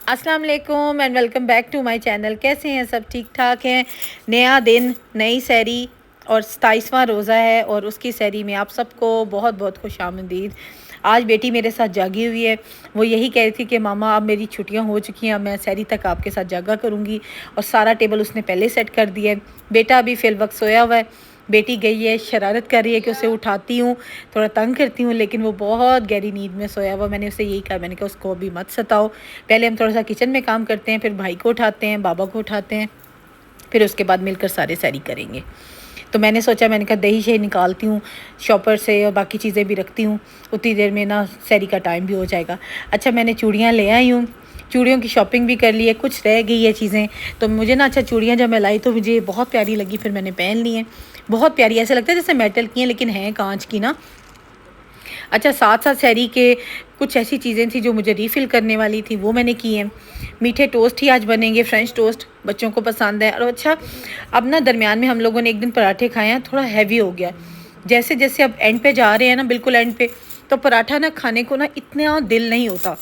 अस्सलाम वालेकुम and welcome back to my channel. कैसे हैं सब? ठीक ठाक हैं। नया दिन, नई सैरी और 27वां रोज़ा है और उसकी सैरी में आप सबको बहुत बहुत खुशामदीद। आज बेटी मेरे साथ जागी हुई है। वो यही कह रही थी कि मामा अब मेरी छुट्टियां हो चुकी हैं, अब मैं सैरी तक आपके साथ जागा करूँगी। और सारा टेबल उसने पहले सेट कर दिया है। बेटा अभी फिल वक्त सोया हुआ है। बेटी गई है, शरारत कर रही है कि उसे उठाती हूँ, थोड़ा तंग करती हूँ, लेकिन वो बहुत गहरी नींद में सोया हुआ। मैंने उसे यही कहा, मैंने कहा उसको अभी मत सताओ, पहले हम थोड़ा सा किचन में काम करते हैं, फिर भाई को उठाते हैं, बाबा को उठाते हैं, फिर उसके बाद मिलकर सारे सैरी करेंगे। तो मैंने सोचा, मैंने कहा दही शही निकालती हूँ शॉपर से और बाकी चीज़ें भी रखती हूँ, उतनी देर में ना सैरी का टाइम भी हो जाएगा। अच्छा, मैंने चूड़ियाँ ले आई हूँ, चूड़ियों की शॉपिंग भी कर ली है, कुछ रह गई है चीज़ें। तो मुझे ना, अच्छा चूड़ियाँ जब मैं लाई तो मुझे बहुत प्यारी लगी, फिर मैंने पहन ली हैं। बहुत प्यारी, ऐसे लगता है जैसे मेटल की हैं लेकिन हैं कांच की ना। अच्छा, साथ साथ सैरी के कुछ ऐसी चीज़ें थी जो मुझे रीफ़िल करने वाली थी, वो मैंने की हैं। मीठे टोस्ट ही आज बनेंगे, फ्रेंच टोस्ट बच्चों को पसंद है। और अच्छा, अब ना दरमियान में हम लोगों ने एक दिन पराठे खाए हैं, थोड़ा हैवी हो गया। जैसे जैसे अब एंड पे जा रहे हैं ना, बिल्कुल एंड पे, तो पराठा ना खाने को ना इतना दिल नहीं होता।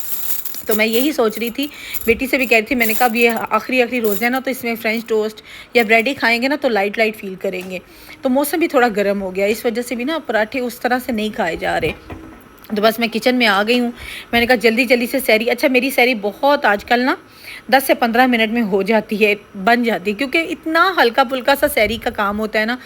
तो मैं यही सोच रही थी, बेटी से भी कह रही थी, मैंने कहा अब ये आखिरी आखिरी रोज़ है ना, तो इसमें फ्रेंच टोस्ट या ब्रेड ही खाएंगे ना तो लाइट लाइट फील करेंगे। तो मौसम भी थोड़ा गर्म हो गया, इस वजह से भी ना पराठे उस तरह से नहीं खाए जा रहे। तो बस मैं किचन में आ गई हूँ। मैंने कहा जल्दी जल्दी से सैरी, अच्छा मेरी सैरी बहुत आजकल ना 10 से 15 मिनट में हो जाती है, बन जाती है, क्योंकि इतना हल्का फुल्का सा सैरी का काम होता है ना।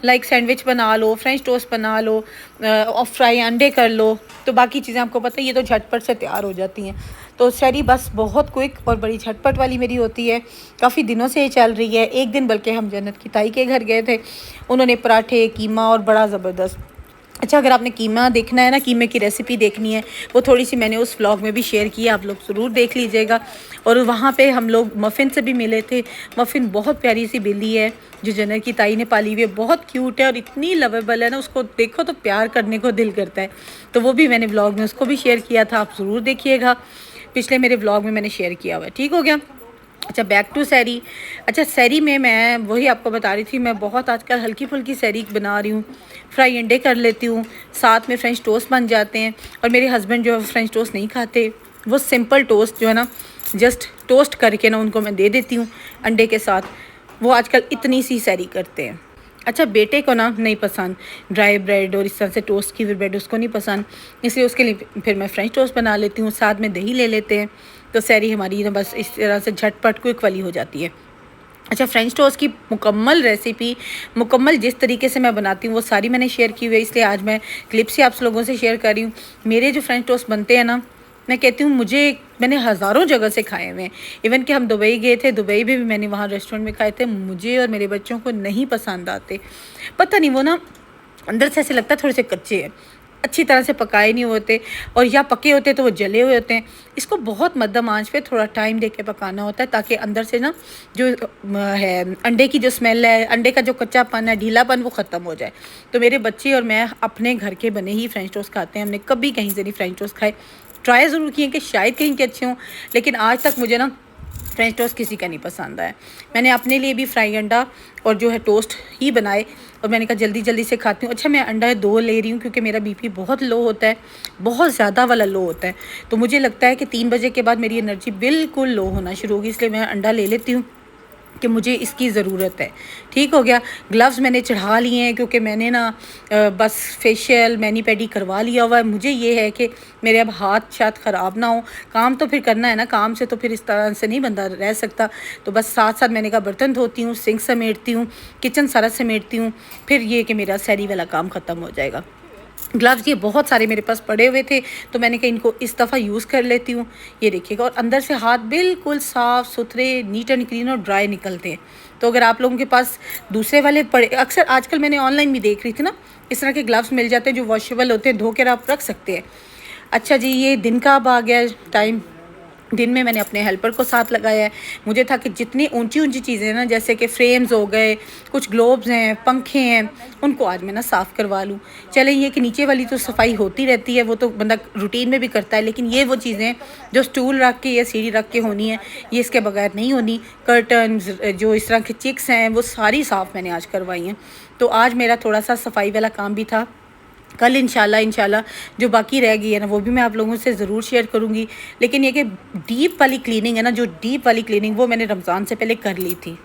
लाइक सैंडविच बना लो, फ्रेंच टोस्ट बना लो, और फ्राई अंडे कर लो, तो बाकी चीज़ें आपको पता है ये तो झटपट से तैयार हो जाती हैं। तो सैरी बस बहुत क्विक और बड़ी झटपट वाली मेरी होती है। काफ़ी दिनों से ये चल रही है। एक दिन बल्कि हम जन्नत की ताई के घर गए थे, उन्होंने पराठे, कीमा और बड़ा ज़बरदस्त। अच्छा, अगर आपने कीमा देखना है ना, कीमे की रेसिपी देखनी है, वो थोड़ी सी मैंने उस व्लॉग में भी शेयर की है, आप लोग ज़रूर देख लीजिएगा। और वहाँ पे हम लोग मफ़िन से भी मिले थे। मफ़िन बहुत प्यारी सी बिल्ली है जो जनर की ताई ने पाली हुई है, बहुत क्यूट है और इतनी लवेबल है ना, उसको देखो तो प्यार करने को दिल करता है। तो वो भी मैंने व्लॉग में उसको भी शेयर किया था, आप ज़रूर देखिएगा। पिछले मेरे व्लॉग में मैंने शेयर किया हुआ है। ठीक हो गया। अच्छा, बैक टू सैरी। अच्छा, सैरी में मैं वही आपको बता रही थी, मैं बहुत आजकल हल्की फुल्की सैरी बना रही हूँ। फ्राई अंडे कर लेती हूँ, साथ में फ्रेंच टोस्ट बन जाते हैं। और मेरे हस्बैंड जो है फ्रेंच टोस्ट नहीं खाते, वो सिंपल टोस्ट जो है ना, जस्ट टोस्ट करके ना उनको मैं दे देती हूँ अंडे के साथ। वो आजकल इतनी सी सैरी करते हैं। अच्छा, बेटे को ना नहीं पसंद ड्राई ब्रेड और इस तरह से टोस्ट की हुई ब्रेड, उसको नहीं पसंद, इसलिए उसके लिए फिर मैं फ्रेंच टोस्ट बना लेती हूँ, साथ में दही ले लेते हैं। तो सैरी हमारी ना बस इस तरह से झटपट क्विक वाली हो जाती है। अच्छा, फ्रेंच टोस्ट की मुकम्मल रेसिपी, मुकम्मल जिस तरीके से मैं बनाती हूँ वो सारी मैंने शेयर की हुई है, इसलिए आज मैं क्लिप्स ही आप लोगों से शेयर कर रही हूँ। मेरे जो फ्रेंच टोस्ट बनते हैं ना, मैं कहती हूँ, मैंने हज़ारों जगह से खाए हुए हैं। इवन कि हम दुबई गए थे, दुबई में भी मैंने वहाँ रेस्टोरेंट में खाए थे, मुझे और मेरे बच्चों को नहीं पसंद आते। पता नहीं, वो ना अंदर से ऐसे लगता है थोड़े से कच्चे हैं, अच्छी तरह से पकाए नहीं होते, और या पके होते तो वो जले हुए होते हैं। इसको बहुत मध्यम आंच पे थोड़ा टाइम दे के पकाना होता है, ताकि अंदर से ना जो है अंडे की जो स्मेल है, अंडे का जो कच्चापन है, ढीलापन, वो ख़त्म हो जाए। तो मेरे बच्चे और मैं अपने घर के बने ही फ्रेंच टोस्ट खाते हैं, हमने कभी कहीं से नहीं फ्रेंच टोस्ट खाए। ट्राई ज़रूर किए कि शायद कहीं के अच्छे हों, लेकिन आज तक मुझे ना फ्रेंच टोस्ट किसी का नहीं पसंद आया। मैंने अपने लिए भी फ्राई अंडा और जो है टोस्ट ही बनाए, और मैंने कहा जल्दी जल्दी से खाती हूँ। अच्छा, मैं अंडा 2 ले रही हूँ क्योंकि मेरा बीपी बहुत लो होता है, बहुत ज़्यादा वाला लो होता है। तो मुझे लगता है कि 3 बजे के बाद मेरी एनर्जी बिल्कुल लो होना शुरू होगी, इसलिए मैं अंडा ले लेती हूँ कि मुझे इसकी ज़रूरत है। ठीक हो गया। ग्लव्स मैंने चढ़ा लिए हैं क्योंकि मैंने ना बस फेशियल मैनी पेडी करवा लिया हुआ है। मुझे ये है कि मेरे अब हाथ शायद ख़राब ना हो, काम तो फिर करना है ना, काम से तो फिर इस तरह से नहीं बंदा रह सकता। तो बस साथ साथ मैंने कहा बर्तन धोती हूँ, सिंक समेटती हूँ, किचन सारा समेटती हूँ, फिर ये कि मेरा सैरी वाला काम ख़त्म हो जाएगा। ग्लव्स ये बहुत सारे मेरे पास पड़े हुए थे, तो मैंने कहा इनको इस दफ़ा यूज़ कर लेती हूँ। ये देखिएगा, और अंदर से हाथ बिल्कुल साफ़ सुथरे, नीट एंड क्लीन और ड्राई निकलते हैं। तो अगर आप लोगों के पास दूसरे वाले पड़े, अक्सर आजकल मैंने ऑनलाइन भी देख रही थी ना, इस तरह के ग्लव्स मिल जाते हैं जो वॉशेबल होते हैं, धो कर आप रख सकते हैं। अच्छा जी, ये दिन का अब आ गया टाइम। दिन में मैंने अपने हेल्पर को साथ लगाया है। मुझे था कि जितनी ऊंची ऊंची चीज़ें ना, जैसे कि फ्रेम्स हो गए, कुछ ग्लोब्स हैं, पंखे हैं, उनको आज मैं ना साफ़ करवा लूँ। चले, ये कि नीचे वाली तो सफाई होती रहती है, वो तो बंदा रूटीन में भी करता है, लेकिन ये वो चीज़ें जो स्टूल रख के या सीढ़ी रख के होनी है, ये इसके बगैर नहीं होनी। कर्टन्स, जो इस तरह के चिक्स हैं, वो सारी साफ़ मैंने आज करवाई हैं। तो आज मेरा थोड़ा सा सफाई वाला काम भी था। कल इंशाल्लाह जो बाकी रह गई है ना वो भी मैं आप लोगों से ज़रूर शेयर करूँगी। लेकिन ये कि डीप वाली क्लीनिंग है ना, जो डीप वाली क्लीनिंग वो मैंने रमज़ान से पहले कर ली थी।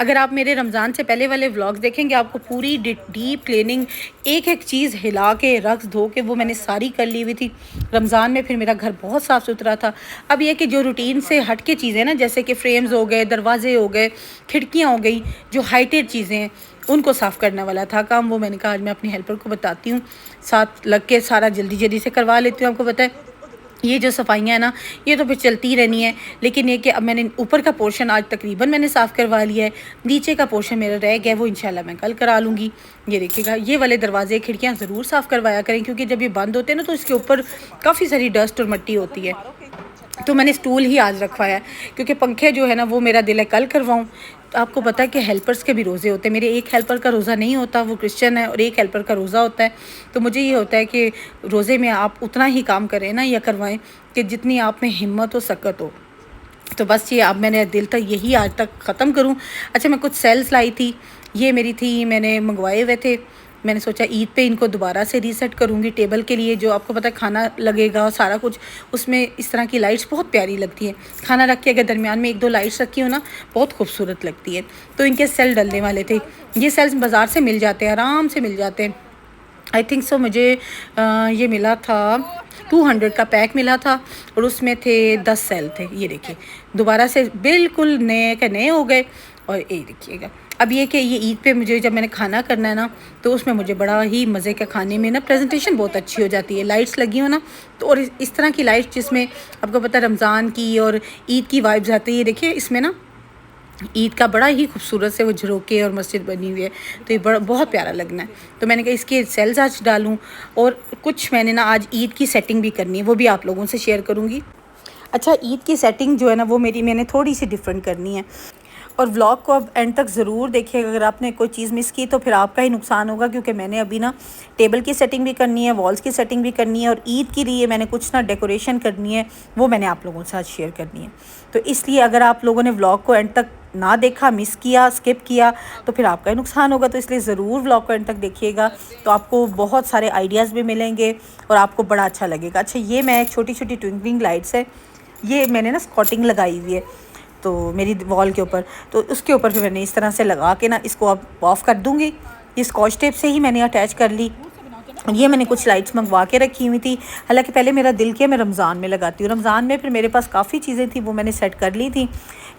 अगर आप मेरे रमज़ान से पहले वाले व्लॉग्स देखेंगे आपको पूरी डीप क्लीनिंग, एक एक चीज़ हिला के रख धो के वो मैंने सारी कर ली हुई थी रमज़ान में। फिर मेरा घर बहुत साफ़ सुथरा था। अब ये कि जो रूटीन से हट के चीज़ें ना, जैसे कि फ्रेम्स हो गए, दरवाजे हो गए, खिड़कियाँ हो गई, जो हाइटेड चीज़ें हैं उनको साफ़ करने वाला था काम, वो मैंने कहा आज मैं अपनी हेल्पर को बताती हूँ, साथ लग के सारा जल्दी जल्दी से करवा लेती हूँ। आपको पता है ये जो सफाइयाँ हैं ना ये तो फिर चलती रहनी है, लेकिन ये कि अब मैंने ऊपर का पोर्शन आज तकरीबन मैंने साफ़ करवा लिया है, नीचे का पोर्शन मेरा रह गया वो इंशाल्लाह मैं कल करा लूँगी। ये देखिएगा, ये वाले दरवाजे खिड़कियाँ ज़रूर साफ़ करवाया करें, क्योंकि जब ये बंद होते हैं ना तो इसके ऊपर काफ़ी सारी डस्ट और मिट्टी होती है। तो मैंने स्टूल ही आज रखवाया है, क्योंकि पंखे जो है ना वो मेरा दिल है कल करवाऊँ। तो आपको पता है कि हेल्पर्स के भी रोज़े होते हैं। मेरे एक हेल्पर का रोज़ा नहीं होता, वो क्रिश्चियन है, और एक हेल्पर का रोज़ा होता है। तो मुझे ये होता है कि रोज़े में आप उतना ही काम करें ना या करवाएं कि जितनी आप में हिम्मत हो, सकत हो। तो बस ये अब मैंने दिल था यही आज तक ख़त्म करूं। अच्छा, मैं कुछ सेल्स लाई थी, ये मेरी थी, मैंने मंगवाए हुए थे। मैंने सोचा ईद पे इनको दोबारा से रीसेट करूँगी। टेबल के लिए जो आपको पता है खाना लगेगा और सारा कुछ, उसमें इस तरह की लाइट्स बहुत प्यारी लगती है। खाना रख के अगर दरमियान में एक दो लाइट्स रखी हो ना बहुत खूबसूरत लगती है। तो इनके सेल डलने वाले थे। ये सेल्स बाज़ार से मिल जाते हैं, आराम से मिल जाते हैं। आई थिंक सो मुझे ये मिला था 200 का पैक मिला था, और उसमें थे 10 सेल थे। ये देखिए दोबारा से बिल्कुल नए के नए हो गए। और ये देखिएगा, अब ये कि ये ईद पे मुझे जब मैंने खाना करना है ना तो उसमें मुझे बड़ा ही मज़े का, खाने में ना प्रेजेंटेशन बहुत अच्छी हो जाती है, लाइट्स लगी हो ना तो। और इस तरह की लाइट्स जिसमें आपको पता है रमज़ान की और ईद की वाइब्स आती है। ये देखिए इसमें ना ईद का बड़ा ही खूबसूरत से वो झरोके और मस्जिद बनी हुई है, तो ये बड़ा बहुत प्यारा लगना है। तो मैंने कहा इसके सेल्स आज डालूं, और कुछ मैंने ना आज ईद की सेटिंग भी करनी है, वो भी आप लोगों से शेयर करूंगी। अच्छा, ईद की सेटिंग जो है ना वो मैंने थोड़ी सी डिफरेंट करनी है, और व्लॉग को अब एंड तक ज़रूर देखिएगा। अगर आपने कोई चीज़ मिस की तो फिर आपका ही नुकसान होगा, क्योंकि मैंने अभी ना टेबल की सेटिंग भी करनी है, वॉल्स की सेटिंग भी करनी है, और ईद के लिए मैंने कुछ ना डेकोरेशन करनी है, वो मैंने आप लोगों के साथ शेयर करनी है। तो इसलिए अगर आप लोगों ने व्लॉग को एंड तक ना देखा, मिस किया, स्किप किया, तो फिर आपका ही नुकसान होगा। तो इसलिए ज़रूर व्लॉग को एंड तक देखिएगा, तो आपको बहुत सारे आइडियाज़ भी मिलेंगे और आपको बड़ा अच्छा लगेगा। अच्छा, ये मैं छोटी छोटी ट्विंकलिंग लाइट्स है, ये मैंने ना स्कॉटिंग लगाई हुई है तो मेरी वॉल के ऊपर, तो उसके ऊपर फिर मैंने इस तरह से लगा के ना इसको अब ऑफ़ कर दूँगी। ये स्कॉच टेप से ही मैंने अटैच कर ली। ये मैंने कुछ लाइट्स मंगवा के रखी हुई थी, हालांकि पहले मेरा दिल किया मैं रमज़ान में लगाती हूँ। रमज़ान में फिर मेरे पास काफ़ी चीज़ें थी, वो मैंने सेट कर ली थी।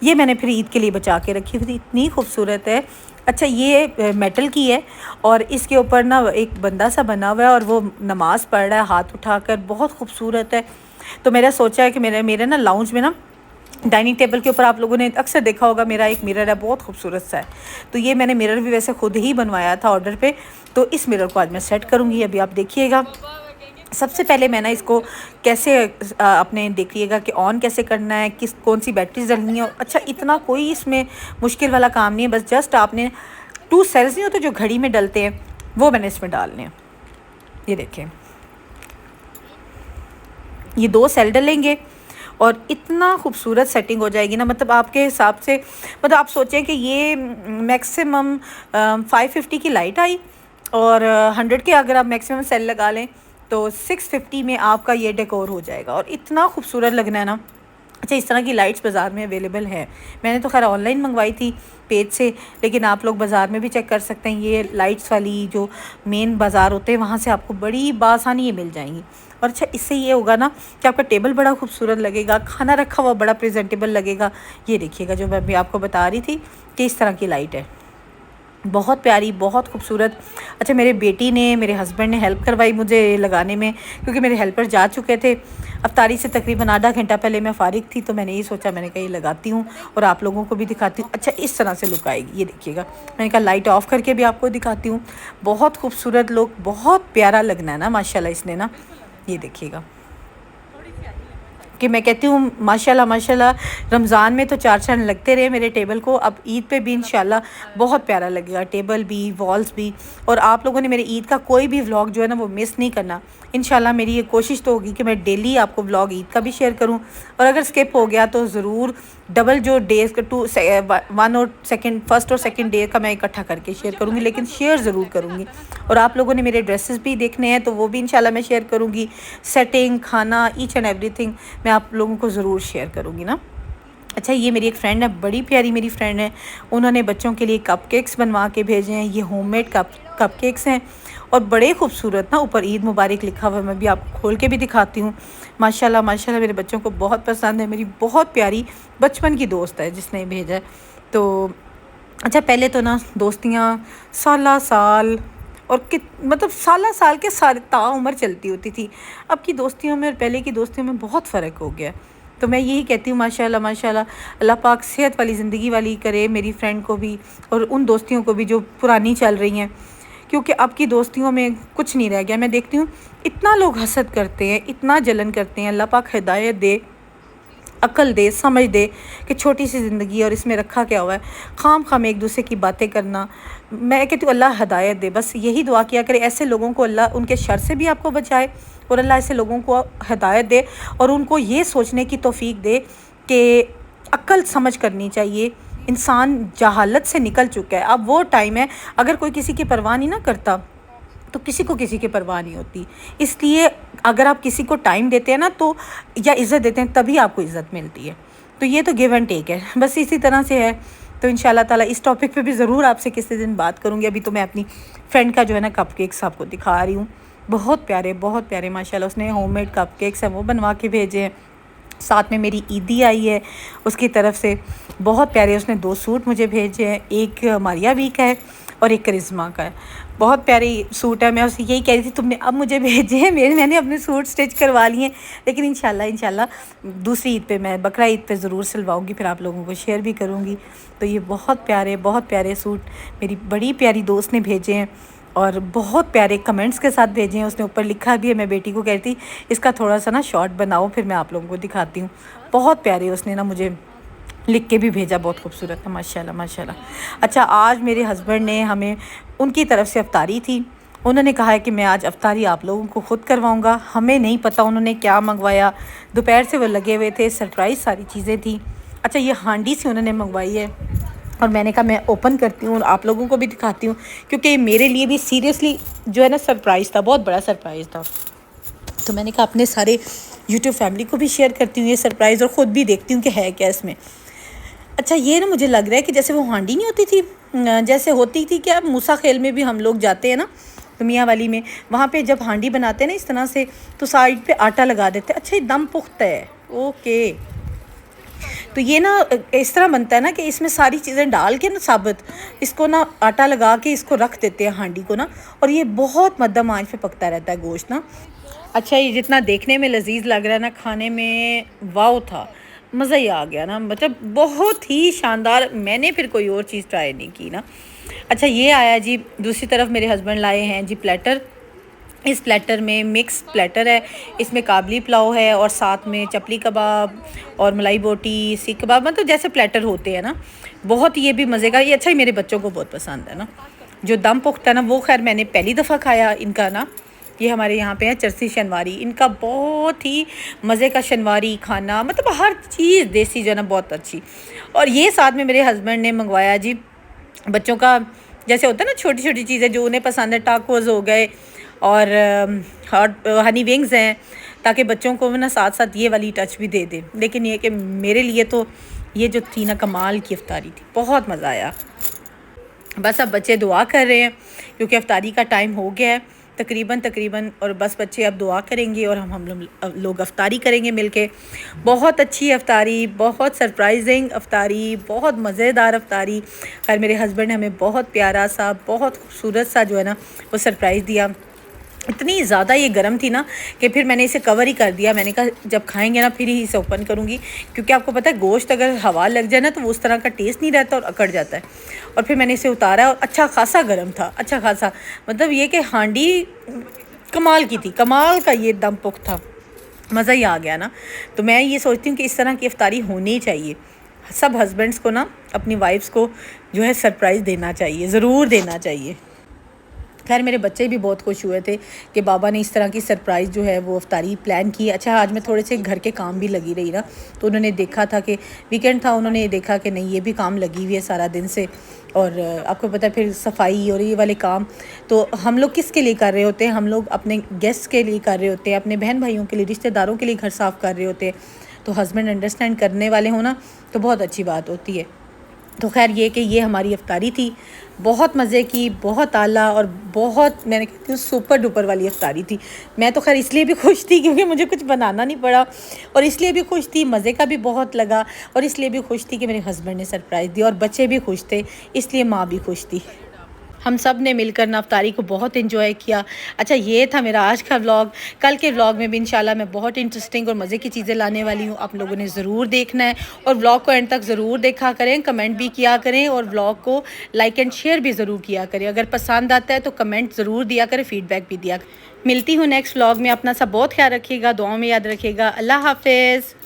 ये मैंने फिर ईद के लिए बचा के रखी हुई थी, इतनी खूबसूरत है। अच्छा, ये मेटल की है, और इसके ऊपर ना एक बंदा सा बना हुआ है और वो नमाज़ पढ़ रहा है हाथ उठाकर, बहुत खूबसूरत है। तो मेरा सोचा है कि मेरे ना लाउंज में ना डाइनिंग टेबल के ऊपर आप लोगों ने अक्सर देखा होगा मेरा एक मिरर है, बहुत खूबसूरत सा है। तो ये मैंने मिरर भी वैसे खुद ही बनवाया था ऑर्डर पे, तो इस मिरर को आज मैं सेट करूँगी। अभी आप देखिएगा, सबसे पहले मैं ना इसको कैसे अपने देखिएगा कि ऑन कैसे करना है, कौन सी बैटरीज डालनी है। अच्छा, इतना कोई इसमें मुश्किल वाला काम नहीं है, बस जस्ट आपने 2 सेल्स नहीं होते जो घड़ी में डलते हैं, वो मैंने इसमें डालने हैं। ये देखें, ये 2 सेल डलेंगे और इतना खूबसूरत सेटिंग हो जाएगी ना, मतलब आपके हिसाब से, मतलब आप सोचें कि ये मैक्सिमम 550 की लाइट आई, और 100 के अगर आप मैक्सिमम सेल लगा लें तो 650 में आपका ये डेकोर हो जाएगा, और इतना खूबसूरत लगना है ना। अच्छा, इस तरह की लाइट्स बाज़ार में अवेलेबल है। मैंने तो खैर ऑनलाइन मंगवाई थी पेज से, लेकिन आप लोग बाज़ार में भी चेक कर सकते हैं। ये लाइट्स वाली जो मेन बाज़ार होते हैं वहाँ से आपको बड़ी बासानी ये मिल जाएंगी। और अच्छा, इससे ये होगा ना कि आपका टेबल बड़ा खूबसूरत लगेगा, खाना रखा हुआ बड़ा प्रेजेंटेबल लगेगा। ये देखिएगा, जो मैं अभी आपको बता रही थी कि इस तरह की लाइट है, बहुत प्यारी, बहुत खूबसूरत। अच्छा, मेरे बेटी ने, मेरे हस्बैंड ने हेल्प करवाई मुझे लगाने में, क्योंकि मेरे हेल्पर जा चुके थे। अफ्तारी से तकरीबन आधा घंटा पहले मैं फ़ारिग थी, तो मैंने ये सोचा, मैंने कहा ये लगाती हूँ और आप लोगों को भी दिखाती हूँ। अच्छा, इस तरह से लुक आएगी, ये देखिएगा। मैंने कहा लाइट ऑफ़ करके भी आपको दिखाती हूँ। बहुत खूबसूरत लुक, बहुत प्यारा लगना है ना माशाल्लाह इसने ना। ये देखिएगा, कि मैं कहती हूँ माशाल्लाह माशाल्लाह, रमज़ान में तो 4 चाँद लगते रहे मेरे टेबल को, अब ईद पे भी इंशाल्लाह बहुत प्यारा लगेगा, टेबल भी, वॉल्स भी। और आप लोगों ने मेरे ईद का कोई भी व्लॉग जो है ना वो मिस नहीं करना। इंशाल्लाह मेरी ये कोशिश तो होगी कि मैं डेली आपको व्लॉग ईद का भी शेयर करूँ, और अगर स्किप हो गया तो ज़रूर डबल जो डेज़ का 1 और सेकंड, फर्स्ट और सेकंड डे का मैं इकट्ठा करके शेयर करूँगी, लेकिन शेयर ज़रूर करूँगी। और आप लोगों ने मेरे ड्रेसेस भी देखने हैं तो वो भी इंशाल्लाह मैं शेयर करूँगी, सेटिंग, खाना, ईच एंड एवरीथिंग मैं आप लोगों को ज़रूर शेयर करूँगी ना। अच्छा, ये मेरी एक फ्रेंड है, बड़ी प्यारी मेरी फ्रेंड है, उन्होंने बच्चों के लिए कपकेक्स बनवा के भेजे हैं। ये होममेड कपकेक्स हैं और बड़े खूबसूरत ना, ऊपर ईद मुबारक लिखा हुआ है। मैं भी आपको खोल के भी दिखाती हूँ। माशाल्लाह माशाल्लाह मेरे बच्चों को बहुत पसंद है। मेरी बहुत प्यारी बचपन की दोस्त है जिसने भेजा है। तो अच्छा, पहले तो ना दोस्तियाँ साल और मतलब साल के सारे ताउम्र चलती होती थी। अब की दोस्तियों में और पहले की दोस्तियों में बहुत फ़र्क हो गया। तो मैं यही कहती हूँ माशाल्लाह माशाल्लाह, अल्लाह पाक सेहत वाली ज़िंदगी वाली करे मेरी फ्रेंड को भी और उन दोस्तियों को भी जो पुरानी चल रही हैं, क्योंकि अब की दोस्तियों में कुछ नहीं रह गया। मैं देखती हूँ इतना लोग हसद करते हैं, इतना जलन करते हैं। अल्लाह पाक हिदायत दे, अक्ल दे, समझ दे कि छोटी सी ज़िंदगी और इसमें रखा क्या हुआ है, खाम एक दूसरे की बातें करना। मैं कहती हूँ अल्लाह हिदायत दे, बस यही दुआ किया करे ऐसे लोगों को, अल्लाह उनके शर से भी आपको बचाए और अल्लाह ऐसे लोगों को हिदायत दे और उनको ये सोचने की तौफीक दे कि अक्ल समझ करनी चाहिए। इंसान जहालत से निकल चुका है, अब वो टाइम है, अगर कोई किसी की परवाह नहीं ना करता तो किसी को किसी की परवाह नहीं होती। इसलिए अगर आप किसी को टाइम देते हैं ना तो, या इज़्ज़त देते हैं, तभी आपको इज़्ज़त मिलती है। तो ये तो गिव एंड टेक है, बस इसी तरह से है। तो इंशाल्लाह ताला इस टॉपिक पे भी ज़रूर आपसे किसी दिन बात करूँगी। अभी तो मैं अपनी फ्रेंड का जो है ना कपकेक्स आपको दिखा रही हूँ। बहुत प्यारे माशाल्लाह, उसने होममेड कपकेक्स हैं वो बनवा के भेजे हैं। साथ में मेरी ईदी आई है उसकी तरफ से, बहुत प्यारे उसने 2 सूट मुझे भेजे हैं, एक मारिया वी का है और एक करिश्मा का है। बहुत प्यारी सूट है। मैं उससे यही कह रही थी तुमने अब मुझे भेजे हैं, मैंने अपने सूट स्टिच करवा लिए हैं, लेकिन इंशाल्लाह दूसरी ईद पे, मैं बकरा ईद पे ज़रूर सिलवाऊंगी, फिर आप लोगों को शेयर भी करूंगी। तो ये बहुत प्यारे सूट मेरी बड़ी प्यारी दोस्त ने भेजे हैं और बहुत प्यारे कमेंट्स के साथ भेजे हैं। उसने ऊपर लिखा भी है, मैं बेटी को कहती इसका थोड़ा सा ना शॉर्ट बनाओ, फिर मैं आप लोगों को दिखाती हूँ। बहुत प्यारे उसने ना मुझे लिख के भी भेजा, बहुत खूबसूरत है माशाल्लाह माशाल्लाह। अच्छा, आज मेरे हस्बैंड ने हमें, उनकी तरफ से अफ्तारी थी, उन्होंने कहा है कि मैं आज अफ्तारी आप लोगों को ख़ुद करवाऊंगा। हमें नहीं पता उन्होंने क्या मंगवाया, दोपहर से वो लगे हुए थे, सरप्राइज़ सारी चीज़ें थी। अच्छा, ये हांडी से उन्होंने मंगवाई है और मैंने कहा मैं ओपन करती हूँ और आप लोगों को भी दिखाती हूँ, क्योंकि मेरे लिए भी सीरियसली जो है ना सरप्राइज़ था, बहुत बड़ा सरप्राइज़ था। तो मैंने कहा अपने सारे यूट्यूब फैमिली को भी शेयर करती हूँ ये सरप्राइज़ और ख़ुद भी देखती हूँ कि है क्या इसमें। अच्छा, ये ना मुझे लग रहा है कि जैसे वो हांडी नहीं होती थी, जैसे होती थी क्या, मूसा खेल में भी हम लोग जाते हैं ना, तो मियाँ वाली में, वहाँ पे जब हांडी बनाते हैं ना इस तरह से, तो साइड पे आटा लगा देते हैं। अच्छा, ये दम पुख्ता है, ओके। तो ये ना इस तरह बनता है ना कि इसमें सारी चीज़ें डाल के ना साबुत, इसको ना आटा लगा के इसको रख देते हैं हांडी को ना, और ये बहुत मध्यम आंच पे पकता रहता है गोश्त ना। अच्छा, ये जितना देखने में लजीज लग रहा है ना, खाने में वाव था, मज़ा ही आ गया ना, मतलब बहुत ही शानदार। मैंने फिर कोई और चीज़ ट्राई नहीं की ना। अच्छा, ये आया जी, दूसरी तरफ मेरे हस्बैंड लाए हैं जी प्लेटर। इस प्लेटर में मिक्स प्लेटर है, इसमें काबली पुलाव है और साथ में चपली कबाब और मलाई बोटी, सीख कबाब, मतलब जैसे प्लेटर होते हैं ना, बहुत ये भी मज़े का। ये अच्छा ही मेरे बच्चों को बहुत पसंद है ना। जो दम पुख्ता है ना, वो खैर मैंने पहली दफ़ा खाया इनका ना, ये हमारे यहाँ पे है चरसी शनवारी, इनका बहुत ही मज़े का शनवारी खाना, मतलब हर चीज़ देसी जो है ना बहुत अच्छी। और ये साथ में मेरे हस्बैंड ने मंगवाया जी बच्चों का, जैसे होता है ना छोटी छोटी चीज़ें जो उन्हें पसंद है, टाकोज़ हो गए और हॉट हनी विंग्स हैं, ताकि बच्चों को ना साथ साथ ये वाली टच भी दे दे। लेकिन ये कि मेरे लिए तो ये जो थी ना कमाल की अफ्तारी थी, बहुत मज़ा आया। बस अब बच्चे दुआ कर रहे हैं क्योंकि अफ्तारी का टाइम हो गया है तकरीबन, और बस बच्चे अब दुआ करेंगे और हम लोग अफ्तारी करेंगे मिलके। बहुत अच्छी अफ्तारी, बहुत सरप्राइजिंग अफ्तारी, बहुत मज़ेदार अफ्तारी। खैर मेरे हस्बैंड ने हमें बहुत प्यारा सा, बहुत खूबसूरत सा जो है ना वो सरप्राइज़ दिया। इतनी ज़्यादा ये गर्म थी ना कि फिर मैंने इसे कवर ही कर दिया। मैंने कहा जब खाएंगे ना फिर ही इसे ओपन करूँगी, क्योंकि आपको पता है गोश्त अगर हवा लग जाए ना तो वो उस तरह का टेस्ट नहीं रहता और अकड़ जाता है। और फिर मैंने इसे उतारा और अच्छा खासा गर्म था, अच्छा खासा, मतलब ये कि हांडी कमाल की थी, कमाल का ये दम पुख्त था। मज़ा ही आ गया ना। तो मैं ये सोचती हूँ कि इस तरह की इफ्तारी होनी चाहिए। सब हस्बैंड्स को ना अपनी वाइफ्स को जो है सरप्राइज़ देना चाहिए, ज़रूर देना चाहिए। खैर मेरे बच्चे भी बहुत खुश हुए थे कि बाबा ने इस तरह की सरप्राइज़ जो है वो इफ्तारी प्लान की। अच्छा आज मैं थोड़े से घर के काम भी लगी रही ना, तो उन्होंने देखा था कि वीकेंड था, उन्होंने देखा कि नहीं ये भी काम लगी हुई है सारा दिन से। और आपको पता है फिर सफाई और ये वाले काम तो हम लोग किसके लिए कर रहे होते हैं, हम लोग अपने गेस्ट के लिए कर रहे होते हैं, अपने बहन भाइयों के लिए, रिश्तेदारों के लिए घर साफ़ कर रहे होते हैं। तो हस्बैंड अंडरस्टैंड करने वाले हो ना तो बहुत अच्छी बात होती है। तो खैर ये कि ये हमारी इफ्तारी थी, बहुत मज़े की, बहुत आला और बहुत मैंने कहती हूँ सुपर डुपर वाली इफ्तारी थी। मैं तो खैर इसलिए भी खुश थी क्योंकि मुझे कुछ बनाना नहीं पड़ा, और इसलिए भी खुश थी, मज़े का भी बहुत लगा, और इसलिए भी खुश थी कि मेरे हस्बैंड ने सरप्राइज़ दिया, और बच्चे भी खुश थे, इसलिए माँ भी खुश थी। हम सब ने मिलकर नफ्तारी को बहुत एंजॉय किया। अच्छा ये था मेरा आज का व्लॉग। कल के व्लॉग में भी इंशाल्लाह मैं बहुत इंटरेस्टिंग और मज़े की चीज़ें लाने वाली हूँ, आप लोगों ने ज़रूर देखना है और व्लॉग को एंड तक ज़रूर देखा करें, कमेंट भी किया करें और व्लॉग को लाइक एंड शेयर भी ज़रूर किया करें। अगर पसंद आता है तो कमेंट ज़रूर दिया करें, फ़ीडबैक भी दिया। मिलती हूँ नेक्स्ट व्लॉग में, अपना सब बहुत ख्याल रखिएगा, दुआओं में याद रखिएगा। अल्लाह हाफिज़।